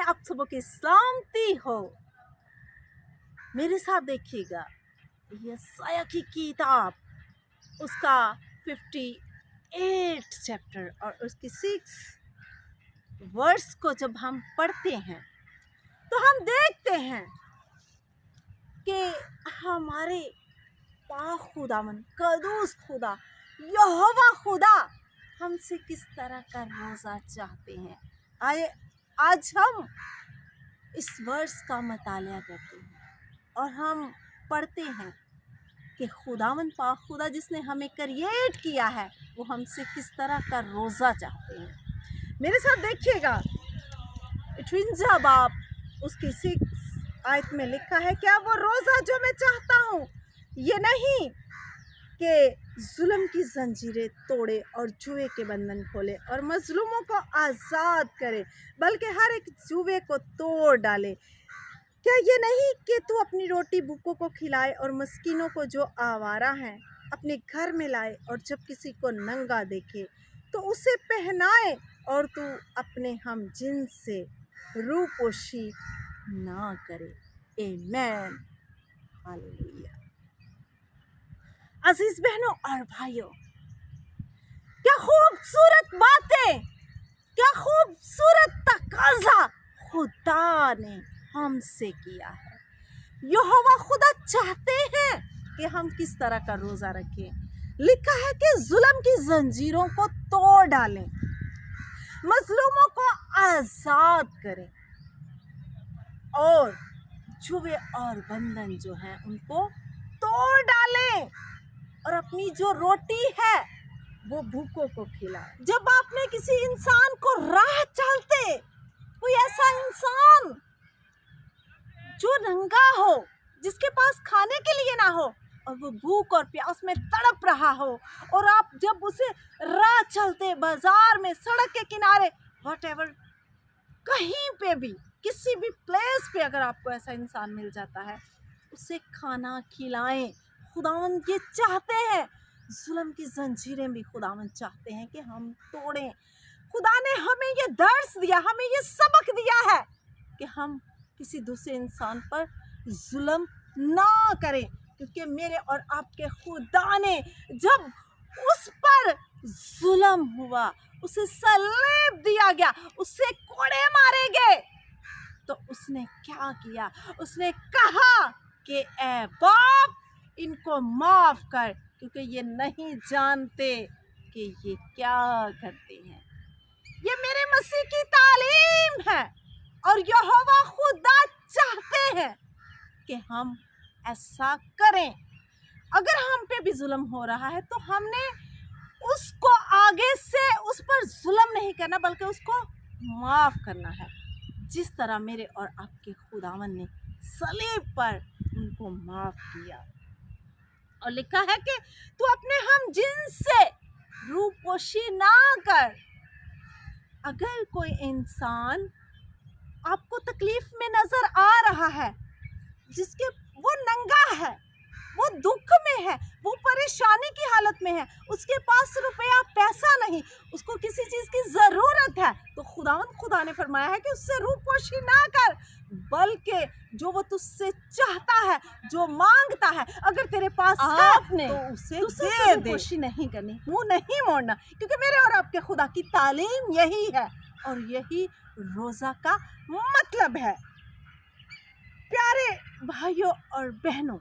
आप सबों की सलामती हो। मेरे साथ देखिएगा यशायाह की किताब, उसका 58 चैप्टर और उसकी 6 वर्स को जब हम पढ़ते हैं तो हम देखते हैं कि हमारे पाक खुदावन कदूस खुदा यहोवा खुदा हमसे किस तरह का रोज़ा चाहते हैं। आइए आज हम इस वर्स का मतालिया करते हैं और हम पढ़ते हैं कि खुदावन पाक खुदा जिसने हमें क्रिएट किया है वो हमसे किस तरह का रोज़ा चाहते हैं। मेरे साथ देखिएगा, 58 बाब उसकी 6 आयत में लिखा है, क्या वो रोज़ा जो मैं चाहता हूँ ये नहीं कि जुल्म की जंजीरें तोड़े और जुए के बंधन खोले और मजलूमों को आज़ाद करे, बल्कि हर एक जुए को तोड़ डाले। क्या ये नहीं कि तू अपनी रोटी भूखों को खिलाए और मस्कीनों को जो आवारा हैं अपने घर में लाए, और जब किसी को नंगा देखे तो उसे पहनाए, और तू अपने हम जिन्स से रूपोशी ना करे। आमीन, हालेलुया। अजीज बहनों और भाइयों, क्या खूबसूरत बातें, क्या खूबसूरत तकाजा खुदा ने हमसे किया है। यहोवा खुदा चाहते हैं कि हम किस तरह का रोज़ा रखें। लिखा है कि जुल्म की जंजीरों को तोड़ डालें, मजलूमों को आज़ाद करें, और जुए और बंधन जो हैं उनको तोड़ डालें, और अपनी जो रोटी है वो भूखों को खिलाए। जब आपने किसी इंसान को राह चलते, कोई ऐसा इंसान जो नंगा हो, जिसके पास खाने के लिए ना हो, और वो भूख और प्यास में तड़प रहा हो, और आप जब उसे राह चलते बाजार में, सड़क के किनारे, व्हाटएवर, कहीं पे भी, किसी भी प्लेस पे अगर आपको ऐसा इंसान मिल जाता है, उसे खाना खिलाएं। खुदावंद ये चाहते हैं। जुल्म की जंजीरें भी खुदावंद चाहते हैं कि हम तोड़ें। खुदा ने हमें ये दर्स दिया, हमें ये सबक दिया है कि हम किसी दूसरे इंसान पर जुल्म ना करें, क्योंकि मेरे और आपके खुदा ने जब उस पर जुल्म हुआ, उसे सलीब दिया गया, उससे कोड़े मारे गए, तो उसने क्या किया? उसने कहा कि ऐ बाप, इनको माफ कर, क्योंकि ये नहीं जानते कि ये क्या करते हैं। ये मेरे मसीह की तालीम है, और यहोवा खुदा चाहते हैं कि हम ऐसा करें। अगर हम पे भी जुल्म हो रहा है तो हमने उसको आगे से उस पर जुल्म नहीं करना, बल्कि उसको माफ करना है, जिस तरह मेरे और आपके खुदावन ने सलीब पर उनको माफ किया। और लिखा है कि तू अपने हम जिन्स से रूपोशी ना कर। अगर कोई इंसान आपको तकलीफ में नजर आ रहा है, जिसके वो नंगा है, वो दुख में है, वो परेशानी की हालत में है, उसके पास रुपया पैसा नहीं, उसको किसी चीज़ की ज़रूरत है, तो खुदा ने फरमाया है कि उससे रूपोशी ना कर, बल्कि जो वो तुझसे चाहता है, जो मांगता है, अगर तेरे पास है तो उसे दे। रूपोशी नहीं करनी, मुंह नहीं मोड़ना, क्योंकि मेरे और आपके खुदा की तालीम यही है, और यही रोज़ा का मतलब है। प्यारे भाइयों और बहनों,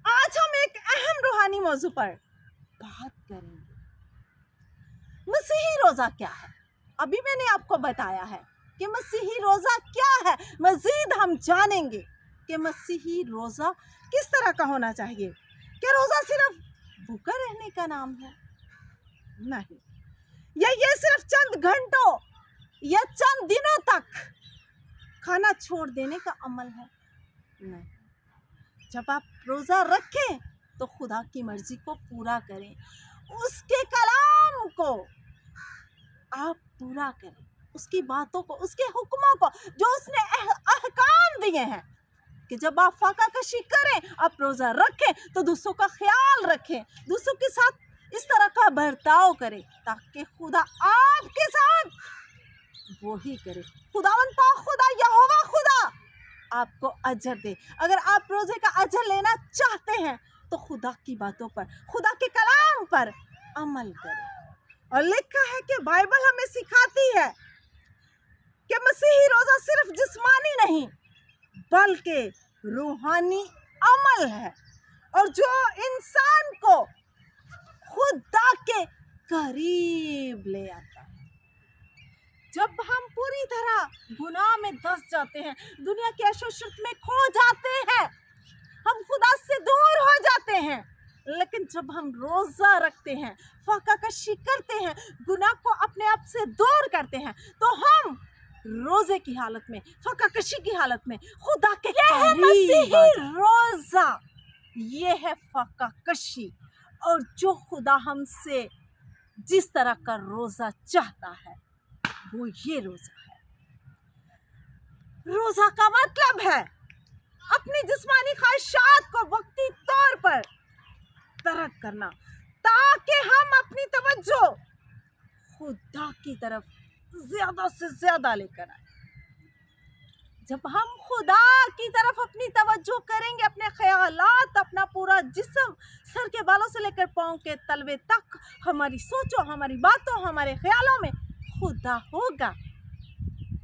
आज हम एक अहम रूहानी मौजू पर बात करेंगे। मसीही रोज़ा क्या है? अभी मैंने आपको बताया है कि मसीही रोज़ा क्या है। मज़ीद हम जानेंगे कि मसीही रोज़ा किस तरह का होना चाहिए। क्या रोज़ा सिर्फ भूखा रहने का नाम है? नहीं। या ये सिर्फ चंद घंटों या चंद दिनों तक खाना छोड़ देने का अमल है? नहीं। जब आप रोज़ा रखें तो खुदा की मर्जी को पूरा करें, उसके कलाम को आप पूरा करें, उसकी बातों को, उसके हुक्मों को, जो उसने अहकाम दिए हैं, कि जब आप फाका कशी करें, आप रोज़ा रखें, तो दूसरों का ख्याल रखें, दूसरों के साथ इस तरह का बर्ताव करें, ताकि खुदा आपके साथ वही करे। खुदावन पाक खुदा यहोवा खुदा आपको अजर दे। अगर आप रोजे का अजर लेना चाहते हैं तो खुदा की बातों पर, खुदा के कलाम पर अमल करें। और लिखा है कि बाइबल हमें सिखाती है कि मसीही रोजा सिर्फ जिस्मानी नहीं बल्कि रूहानी अमल है, और जो इंसान को खुदा के करीब ले आता है। जब हम पूरी तरह गुनाह में धंस जाते हैं, दुनिया के ऐशो-इशरत में खो जाते हैं, हम खुदा से दूर हो जाते हैं, लेकिन जब हम रोज़ा रखते हैं, फाका-कशी करते हैं, गुनाह को अपने आप से दूर करते हैं, तो हम रोज़े की हालत में, फाका-कशी की हालत में खुदा के करीब मसीही रोज़ा, ये है फाका-कशी। और जो खुदा हमसे जिस तरह का रोज़ा चाहता है वो ये रोज़ा है। रोज़ा का मतलब है अपनी जिस्मानी ख्वाहिशात को वक्ती तौर पर तर्क करना, ताकि हम अपनी तवज्जो खुदा की तरफ ज़्यादा से ज़्यादा लेकर आए। जब हम खुदा की तरफ अपनी तवज्जो करेंगे, अपने ख्यालात, अपना पूरा जिस्म सर के बालों से लेकर पाँव के तलवे तक, हमारी सोचों, हमारी बातों, हमारे ख्यालों में खुदा होगा,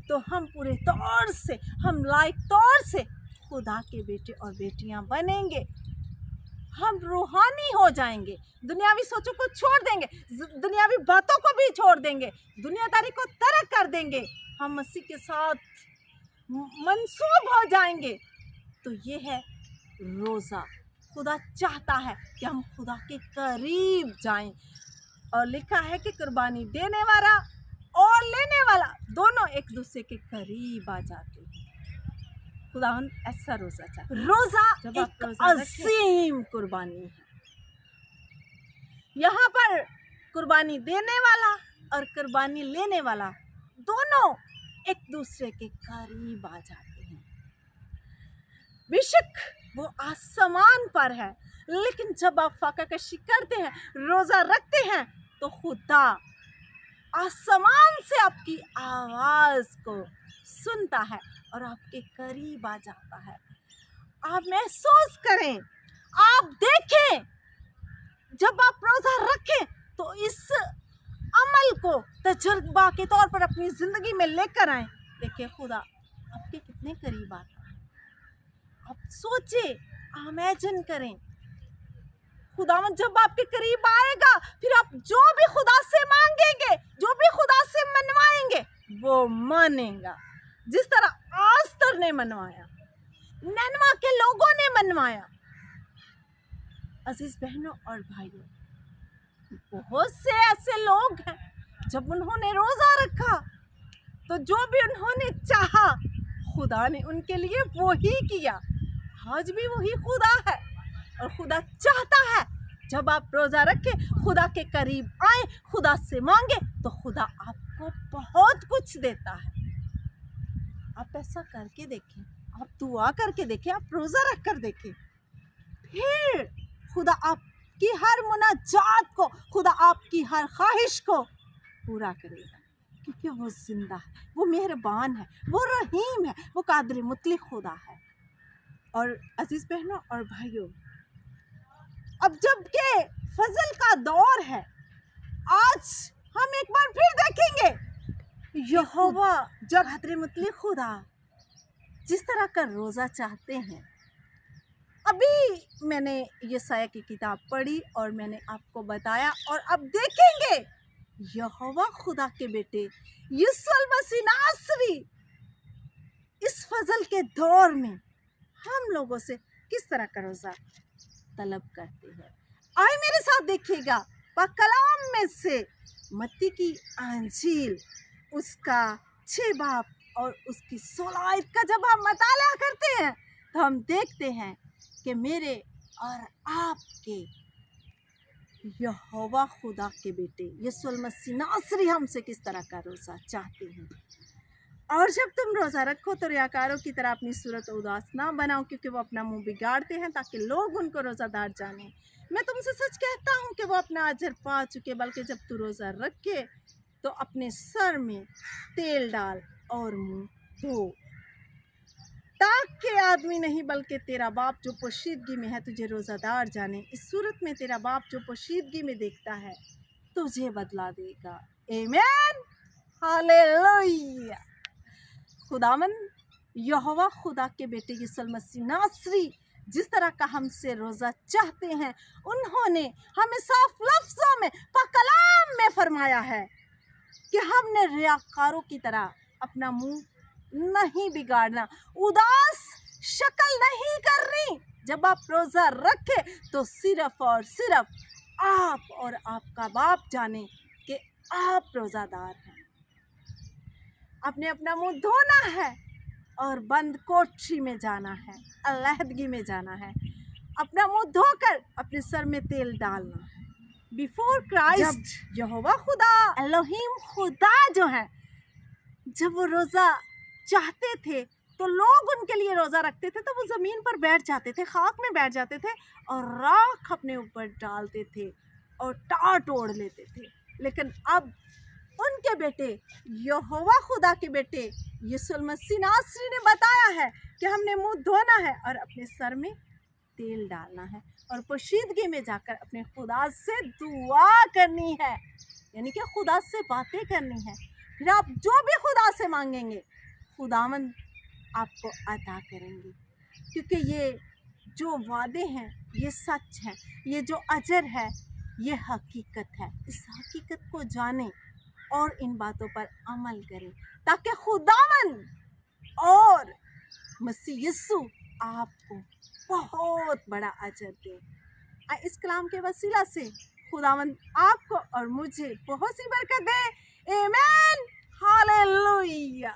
तो हम पूरे तौर से, हम लायक तौर से खुदा के बेटे और बेटियां बनेंगे। हम रूहानी हो जाएंगे, दुनियावी सोचों को छोड़ देंगे, दुनियावी बातों को भी छोड़ देंगे, दुनियादारी को तर्क कर देंगे, हम मसीह के साथ मंसूब हो जाएंगे। तो ये है रोज़ा। खुदा चाहता है कि हम खुदा के करीब जाएं, और लिखा है कि कुर्बानी देने वाला और लेने वाला दोनों एक दूसरे के करीब आ जाते हैं। खुदावंद ऐसा रोज़ा चाहता है। रोज़ा एक अजीम कुर्बानी है। यहाँ पर कुर्बानी देने वाला और कुर्बानी लेने वाला दोनों एक दूसरे के करीब आ जाते हैं। बेशक वो आसमान पर है, लेकिन जब आप फाका-कशी करते हैं, रोज़ा रखते हैं, तो खुदा आसमान से आपकी आवाज़ को सुनता है और आपके करीब आ जाता है। आप महसूस करें, आप देखें, जब आप रोज़ा रखें तो इस अमल को तजुर्बा के तौर पर अपनी ज़िंदगी में लेकर आएं। देखिए खुदा आपके कितने करीब आता है। आप सोचें, इमेजिन करें, खुदावंद जब आपके करीब आएगा, फिर आप जो भी खुदा से मांगेंगे, जो भी खुदा से मनवाएंगे, वो मानेगा। जिस तरह आस्तर ने मनवाया, नैनवा के लोगों ने मनवाया। अजीज बहनों और भाइयों, बहुत से ऐसे लोग हैं जब उन्होंने रोज़ा रखा तो जो भी उन्होंने चाहा खुदा ने उनके लिए वो ही किया। आज भी वही खुदा है, और खुदा चाहता है जब आप रोज़ा रखें, खुदा के करीब आए, खुदा से मांगे, तो खुदा आपको बहुत कुछ देता है। आप ऐसा करके देखें, आप दुआ करके देखें, आप रोज़ा रख कर देखें, फिर खुदा आपकी हर मुनाजात को, खुदा आपकी हर ख्वाहिश को पूरा करेगा, क्योंकि वो जिंदा है, वो मेहरबान है, वो रहीम है, वो कादिर मुतलक खुदा है। और अजीज बहनों और भाइयों, अब जब के फजल का दौर है, आज हम एक बार फिर देखेंगे यहोवा जो कादिर मुतलक खुदा जिस तरह का रोज़ा चाहते हैं। अभी मैंने यशायाह की किताब पढ़ी और मैंने आपको बताया, और अब देखेंगे यहोवा खुदा के बेटे यीशु मसीह नासरी इस फजल के दौर में हम लोगों से किस तरह का रोज़ा तलब करते हैं। आए मेरे साथ देखिएगा, पाक कलाम में से मत्ती की अंजील उसका 6 बाब और उसकी 16 आयत का जब हम मताला करते हैं तो हम देखते हैं कि मेरे और आपके यहोवा खुदा के बेटे यीशु मसीह नासरी हमसे किस तरह का रोज़ा चाहते हैं। और जब तुम रोज़ा रखो तो रियाकारों की तरह अपनी सूरत उदास ना बनाओ, क्योंकि वो अपना मुंह बिगाड़ते हैं ताकि लोग उनको रोज़ादार जाने। मैं तुमसे सच कहता हूँ कि वो अपना अजर पा चुके, बल्कि जब तू रोज़ा रखे تو اپنے سر میں تیل ڈال اور منہ دھو، تاکہ آدمی نہیں بلکہ تیرا باپ جو پوشیدگی میں ہے تجھے روزہ دار جانے۔ اس صورت میں تیرا باپ جو پوشیدگی میں دیکھتا ہے تجھے بدلا دے گا۔ آمین، ہاللویہ۔ خداوند یہوہ خدا کے بیٹے یسوع مسیح ناصری جس طرح کا ہم سے روزہ چاہتے ہیں، انہوں نے ہمیں صاف لفظوں میں پاک کلام میں فرمایا ہے کہ ہم نے ریاکاروں کی طرح اپنا منہ نہیں بگاڑنا، اداس شکل نہیں کرنی۔ جب آپ روزہ رکھے تو صرف اور صرف آپ اور آپ کا باپ جانے کہ آپ روزہ دار ہیں۔ آپ نے اپنا منہ دھونا ہے اور بند کوٹری میں جانا ہے، علیحدگی میں جانا ہے، اپنا منہ دھو کر اپنے سر میں تیل ڈالنا ہے۔ بیفور کرائسٹ یہوہ خدا الہیم خدا جو ہے، جب وہ روزہ چاہتے تھے تو لوگ ان کے لیے روزہ رکھتے تھے تو وہ زمین پر بیٹھ جاتے تھے، خاک میں بیٹھ جاتے تھے اور راکھ اپنے اوپر ڈالتے تھے اور ٹاٹ اوڑھ لیتے تھے۔ لیکن اب ان کے بیٹے یہوہ خدا کے بیٹے یسوع مسیح ناصری نے بتایا ہے کہ ہم نے منہ دھونا ہے اور اپنے سر میں تیل ڈالنا ہے اور پوشیدگی میں جا کر اپنے خدا سے دعا کرنی ہے، یعنی کہ خدا سے باتیں کرنی ہے۔ پھر آپ جو بھی خدا سے مانگیں گے خداوند آپ کو عطا کریں گے، کیونکہ یہ جو وعدے ہیں یہ سچ ہیں، یہ جو اجر ہے یہ حقیقت ہے۔ اس حقیقت کو جانیں اور ان باتوں پر عمل کریں تاکہ خداوند اور مسیح یسوع آپ کو بہت بڑا اجر دے۔ اس کلام کے وسیلہ سے خداوند آپ کو اور مجھے بہت سی برکت دے۔ آمین، ہاللویہ۔